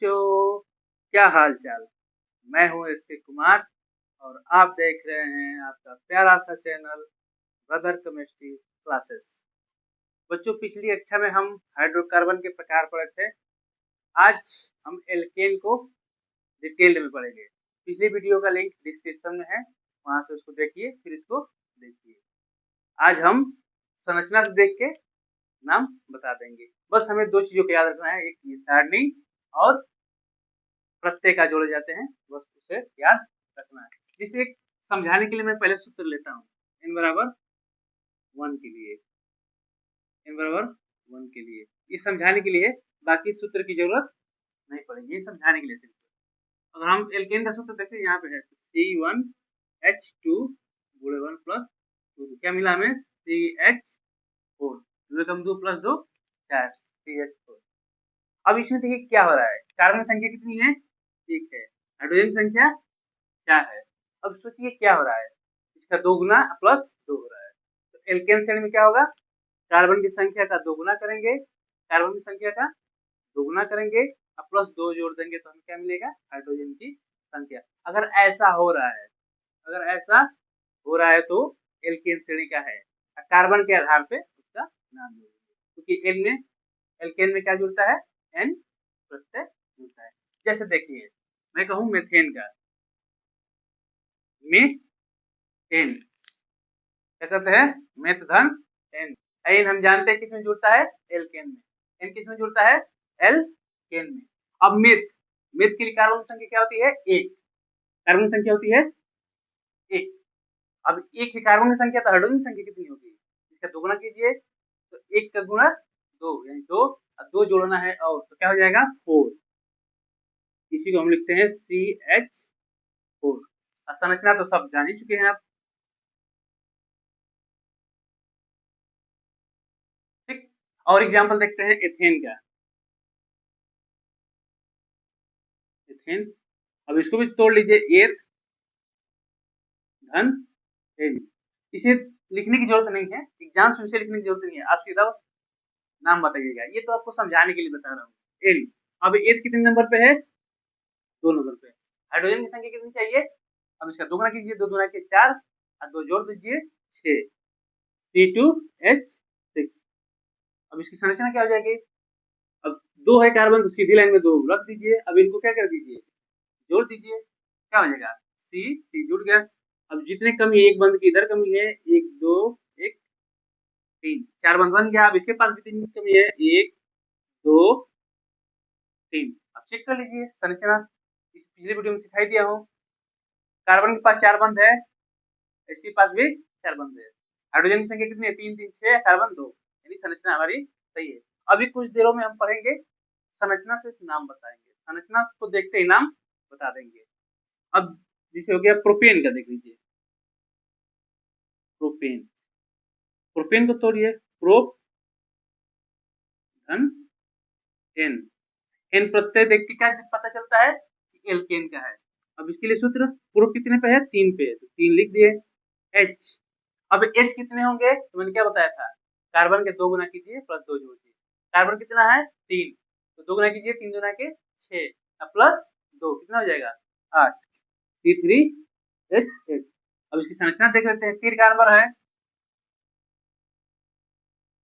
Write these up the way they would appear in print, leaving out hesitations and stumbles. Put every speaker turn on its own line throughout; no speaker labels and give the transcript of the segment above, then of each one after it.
बच्चों, क्या हाल चाल। मैं हूँ एसके कुमार और आप देख रहे हैं आपका प्यारा सा चैनल ब्रदर केमिस्ट्री क्लासेस। बच्चों, पिछली कक्षा में हम हाइड्रोकार्बन के प्रकार पढ़े थे। आज हम एल्केन को डिटेल्ड में पढ़ेंगे। पिछली वीडियो का लिंक डिस्क्रिप्शन में है, वहां से उसको देखिए, फिर इसको देखिए। आज हम संरचना से देख के नाम बता देंगे। बस हमें दो चीजों को याद रखना है, एक ये सारणी और प्रत्यय का जोड़े जाते हैं, बस उसे याद रखना है। जिसे समझाने के लिए मैं पहले सूत्र लेता हूँ n बराबर 1 के लिए, n बराबर 1 के लिए। ये समझाने के लिए, बाकी सूत्र की जरूरत नहीं पड़ेगी, ये समझाने के लिए सिर्फ। अगर हम एल्केन का सूत्र देखते हैं, यहाँ पे है C1H2 गुणे 1 प्लस 2, क्या मिला हमें CH4, 2 कम 2 प्लस 2 4 CH4। अब इसमें देखिए क्या हो रहा है, कार्बन संख्या कितनी है, 1 है, हाइड्रोजन संख्या 4 है। अब सोचिए क्या हो रहा है, इसका 2 गुना प्लस 2 हो रहा है। तो एल्केन श्रेणी में क्या होगा, कार्बन की संख्या का 2 गुना करेंगे, कार्बन की संख्या का 2 गुना करेंगे और प्लस 2 जोड़ देंगे तो हमें क्या मिलेगा, हाइड्रोजन की संख्या। अगर ऐसा हो रहा है, अगर ऐसा हो रहा है तो एल्केन श्रेणी का है, कार्बन के आधार पे उसका नाम जोड़ेंगे, क्योंकि एन में एल्केन में क्या जुड़ता है, एन प्रत्यय जुड़ता है। जैसे देखिए मैं कहूँ मेथेन का, मेथेन क्या कहते हैं, मेथ धन एन। एन हम जानते हैं किसमें जुड़ता है, एल्केन में। एन किसमें जुड़ता है, एल्केन में। अब मेथ, मेथ के लिए कार्बन संख्या क्या होती है, 1, कार्बन संख्या होती है 1। अब 1 की कार्बन की संख्या, तो हाइड्रोजन संख्या कितनी होगी, इसका 2 गुना कीजिए, तो 1 का गुना 2 यानी 2, और 2 जोड़ना है और, तो क्या हो जाएगा 4। इसी को हम लिखते हैं CH4। संरचना तो सब जान ही चुके हैं आप, ठीक। और एग्जांपल देखते हैं एथेन का, एथेन। अब इसको भी तोड़ लीजिए, एथ धन एन। इसे लिखने की जरूरत नहीं है, एग्जाम्स में इसे लिखने की जरूरत नहीं है, आप सीधा नाम बताइएगा, ये तो आपको समझाने के लिए बता रहा हूँ। एन, अब एथ कितने नंबर पे है, 2 नंबर पे। हाइड्रोजन की संख्या कितनी चाहिए, अब इसका 2 गुना कीजिए, 2 गुना के 4 और 2 जोड़ दीजिए 6, C2H6। अब इसकी संरचना क्या हो जाएगी, अब 2 है कार्बन तो सीधी लाइन में 2 रख दीजिए, अब इनको क्या कर दीजिए, जोड़ दीजिए, क्या हो जाएगा, C जुड़ गया। अब जितने कमी, एक बंद की इधर कमी है, 1 2 1 3, 4 बंद बन गया। अब इसके पास भी 3 कमी है, 1 2 3। अब चेक कर लीजिए संरचना, इस पिछले वीडियो में सिखाई दिया हूँ। कार्बन के पास 4 बंद है, इसके पास भी 4 बंद है। हाइड्रोजन की संख्या कितनी है, 3 3 6, कार्बन 2, यानी संरचना हमारी सही है। अभी कुछ देरों में हम पढ़ेंगे संरचना से नाम बताएंगे, संरचना को देखते ही नाम बता देंगे। अब जिसे हो गया प्रोपेन का, देख लीजिए प्रोपेन, प्रोपेन को तोड़िए, प्रोप धन एन, एन प्रत्यय देख के क्या पता चलता है कि एल्केन का है। अब इसके लिए सूत्र, प्रोप कितने पे है, 3 पे है, तो 3 लिख दिए। एच, अब एच कितने होंगे, तो मैंने क्या बताया था, कार्बन के 2 गुना कीजिए प्लस 2 जोड़िए। कार्बन कितना है 3, तो 2 गुना कीजिए, 3 गुना के 6 प्लस 2 कितना हो जाएगा 8, C3H8। अब इसकी संरचना देख लेते हैं। 3 कार्बन है,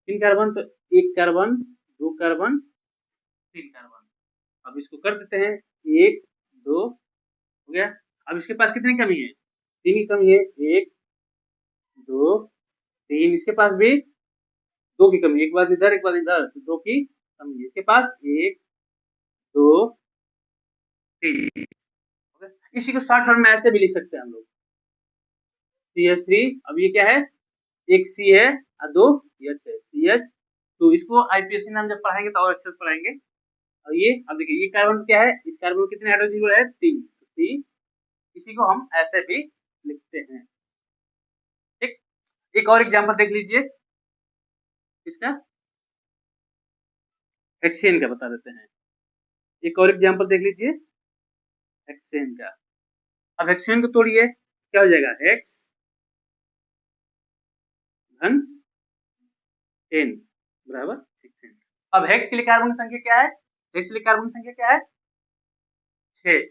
3 कार्बन, तो 1 कार्बन 2 कार्बन 3 कार्बन। अब इसको कर देते हैं, 1 2 हो गया। अब इसके पास कितनी कमी है, 3 की कमी है, 1 2 3, इसके पास भी 2 की कमी, एक बार इधर एक बार इधर, तो 2 की कमी है। इसके पास 1 2 3। इसी को शॉर्ट फॉर्म में ऐसे भी लिख सकते हैं हम लोग, CH3। अब ये क्या है, एक C है और 2 H है, CH2। इसको IPSC नाम जब पढ़ाएंगे तो और अच्छे से पढ़ाएंगे। और ये अब देखिए, ये कार्बन क्या है, इस कार्बन कितने हाइड्रोजन जुड़े हैं, 3, तो 3, इसी को हम ऐसे भी लिखते हैं, ठीक। एक और एग्जांपल देख लीजिए इसका, हेक्सेन का बता देते हैं। एक और एग्जांपल देख लीजिए हेक्सेन का। अब हेक्सेन को तोड़िए, क्या हो जाएगा, हेक्स धन एन बराबर हेक्सेन। अब हेक्स के लिए कार्बन की संख्या क्या है, हेक्स के लिए कार्बन की संख्या क्या है 6।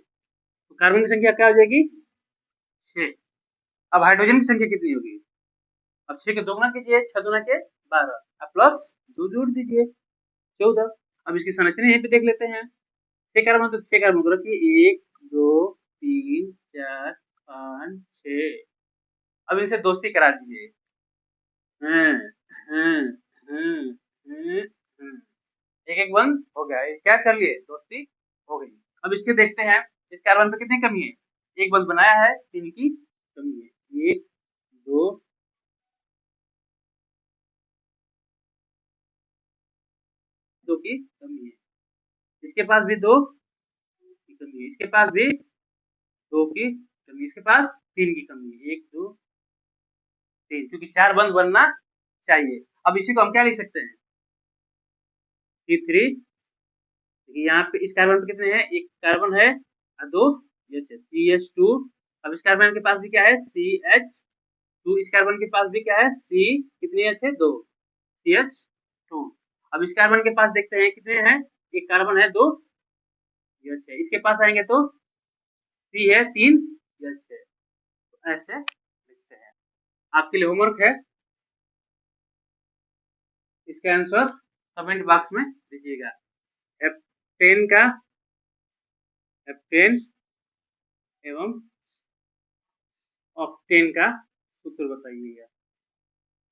तो कार्बन की संख्या क्या हो जाएगी 6। अब हाइड्रोजन की संख्या कितनी होगी? अब 6 के 2 गुना कीजिए, 6 दूना के 12, अब प्लस 2 जोड़ दीजिए 14। अब इसकी संरचना यहीं पे देख लेते हैं। 6 कार्बन तो 6 कार्बन को रखिए, 1 2 3 4 5 6। अब इनसे दोस्ती करा दीजिए। हम्म हम्म हम्म एक एक बंद हो गया, क्या कर लिए दोस्ती हो गई। अब इसके देखते हैं इस कार्बन पे कितनी कमी है। एक बंद बनाया है, 3 की कमी है, 1 2 2 की कमी है, इसके पास भी 2 की कमी है, इसके पास भी 2 की कमी, इसके पास 3 की कमी है, 1 2 3, क्योंकि 4 बंद बनना चाहिए। अब इसी को हम क्या लिख सकते हैं C3। यहाँ पे इस कार्बन पे कितने हैं, एक कार्बन है और 2 CH2। अब इस कार्बन के पास भी क्या है CH2, इस कार्बन के पास भी क्या है C कितनी H है 2 CH2। अब इस कार्बन के पास देखते हैं कितने हैं, एक कार्बन है 2 H है, इसके पास आएंगे तो C है 3 H है। तो ऐसे लिखते हैं। आपके लिए होमवर्क है, इसका आंसर कमेंट बॉक्स में दीजिएगा। F10 का F10 एवं ऑक्टेन का सूत्र बताइएगा।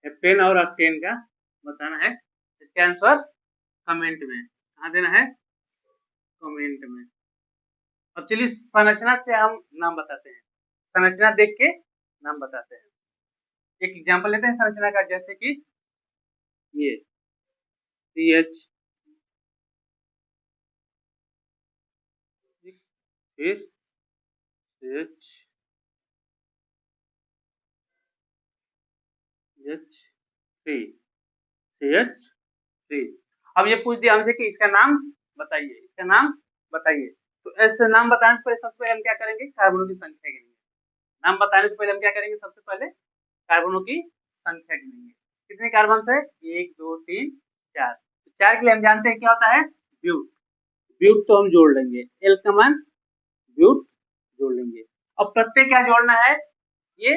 F10 और ऑक्टेन का बताना है, इसका आंसर कमेंट में कहाँ देना है, कमेंट में। अब चलिए संरचना से हम नाम बताते हैं, संरचना देख के नाम बताते हैं। एक एग्जांपल लेते हैं संरचना का, जैसे कि ये CH फिर CH CH3। अब ये पूछ दिया हमसे कि इसका नाम बताइए, इसका नाम बताइए। तो ऐसे नाम बताने से पहले सबसे पहले हम क्या करेंगे, कार्बनों की संख्या गिनेंगे। नाम बताने से पहले हम क्या करेंगे, सबसे पहले कार्बनों की संख्या गिनेंगे। कितने कार्बन है, 1 2 3 4। तो 4 के लिए हम जानते हैं क्या होता है ब्यूट। ब्यूट तो हम जोड़ लेंगे, एल का मान ब्यूट जोड़ लेंगे। अब प्रत्येक क्या जोड़ना है, ये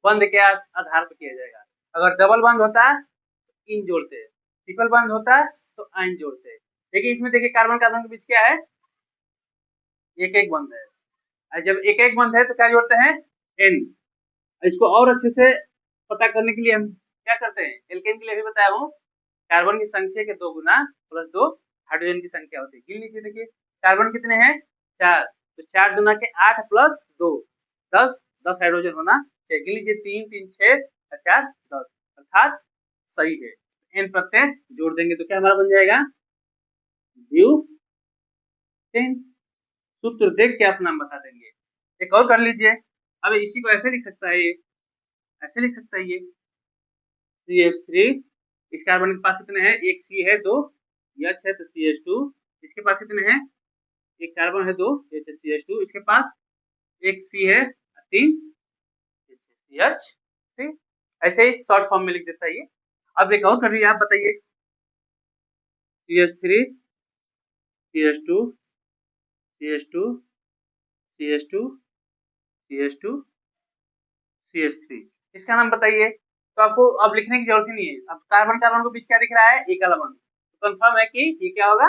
बंद के आधार पर किया जाएगा। अगर डबल बंद होता है तो इन जोड़ते हैं, ट्रिपल बंद होता है तो आइन जोड़ते हैं। देखिए इसमें देखिए कार्बन कार्बन के बीच क्या है, एक एक बंद है, और जब एक एक बंद है तो क्या जोड़ते हैं एन। इसको और अच्छे से पता करने के लिए हम क्या करते हैं, एल्केन के लिए भी बताया हूँ, कार्बन की संख्या के 2 गुना प्लस 2 हाइड्रोजन की संख्या होती है। गिन लीजिए, देखिए कार्बन कितने हैं 4, तो 4 गुना के 8 प्लस 2 10, 10 हाइड्रोजन होना चाहिए। गिन लीजिए 3 3 6 और 4 10, अर्थात सही है। एन प्रत्यय जोड़ देंगे तो क्या हमारा बन जाएगा ब्यूटेन। सूत्र देख के आप नाम बता देंगे। एक और कर लीजिए, अब इसी को ऐसे लिख सकता है, ये ऐसे लिख सकता है, ये CH3, इस कार्बन के पास कितने हैं, एक C है 2 H है तो CH2, इसके पास कितने हैं, एक कार्बन है 2 H CH2, इसके पास एक C है 3 CH3। ऐसे ही शॉर्ट फॉर्म में लिख देता है ये। अब एक और कर रही है, आप बताइए CH3 CH2 CH2 CH2 CH2 CH3, इसका नाम बताइए। तो आपको अब लिखने की जरूरत ही नहीं है। अब कार्बन कार्बन के बीच क्या दिख रहा है, एक एलिमेंट, तो कंफर्म है कि ये क्या होगा,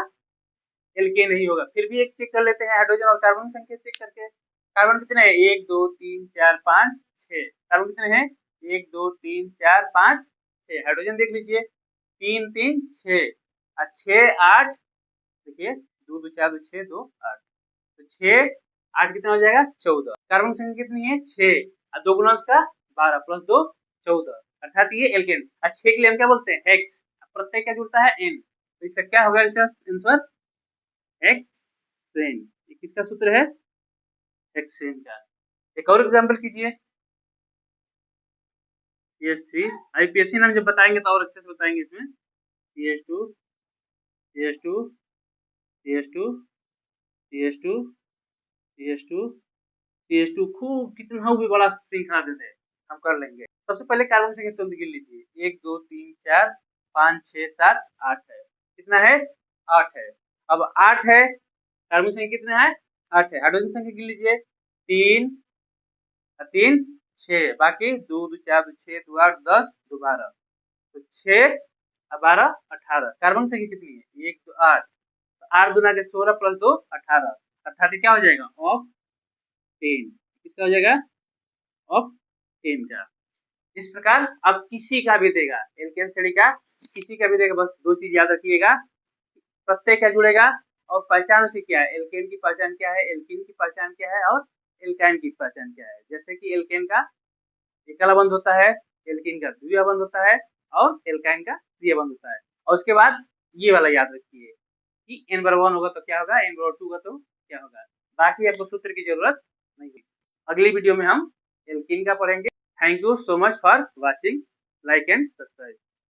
एल्केन नहीं होगा। फिर भी एक चेक कर लेते हैं, हाइड्रोजन और कार्बन की संख्या चेक करके। कार्बन कितने हैं, 1 2 3 4 5 6। कार्बन कितने हैं, 1 2 3 4 5 6। हाइड्रोजन देख लीजिए 3 3 6 और 6 8, देखिए 2 2 4 2 6 2 8, तो 6 8 कितना हो जाएगा 14। कार्बन की संख्या कितनी है 6 और 2 गुना उसका 12 प्लस 2 14, अर्थात ये एल्केन। और 6 के लिए हम क्या बोलते हैं हेक्स, प्रत्यय क्या जुड़ता है एन, तो इसका क्या होगा, इसका आंसर हेक्सेन। ये किसका सूत्र है, हेक्सेन का। एक और एग्जांपल कीजिए, CH3। आईपीएससी नाम जब बताएंगे तो और अच्छे से बताएंगे। इसमें CH2 CH2 CH2 CH2 CH2 CH2, खूब कितना भी बड़ा श्रृंखला देते हैं, हम कर लेंगे। सबसे पहले कार्बन संख्या जल्दी गिन लीजिए, 1 2 3 4 5 6 7 8 है, कितना है 8 है। अब 8 है, कार्बन संख्या कितना है 8 है। हाइड्रोजन संख्या गिन लीजिए, 3 3 6, बाकी 2 2 4 2 6 2 8 10 2 12, तो 6 12 18। कार्बन संख्या कितनी है? 1 2 8, तो 8 दूना के 16 प्लस 2 18, 18 क्या हो जाएगा? ऑफ 10। किसका हो जाएगा? ऑफ 10 का। इस प्रकार अब किसी का भी देगा, एल्केन श्रेणी का किसी का भी देगा, बस दो चीज याद रखिएगा, प्रत्यय क्या जुड़ेगा और पहचान उसे क्या है। एल्केन की पहचान क्या है, एल्कीन की पहचान क्या है और एल्काइन की पहचान क्या है। जैसे कि एल्केन का एकल बंध होता है, एल्कीन का द्वितीय बंध होता है और एल्काइन का त्रिय बंध होता है। और उसके बाद ये वाला याद रखिए कि n/1 होगा तो क्या होगा, n/2 होगा तो क्या होगा। बाकी आपको सूत्र की जरूरत नहीं है। अगली वीडियो में हम एल्कीन का पढ़ेंगे। Thank you so much for watching. Like and subscribe.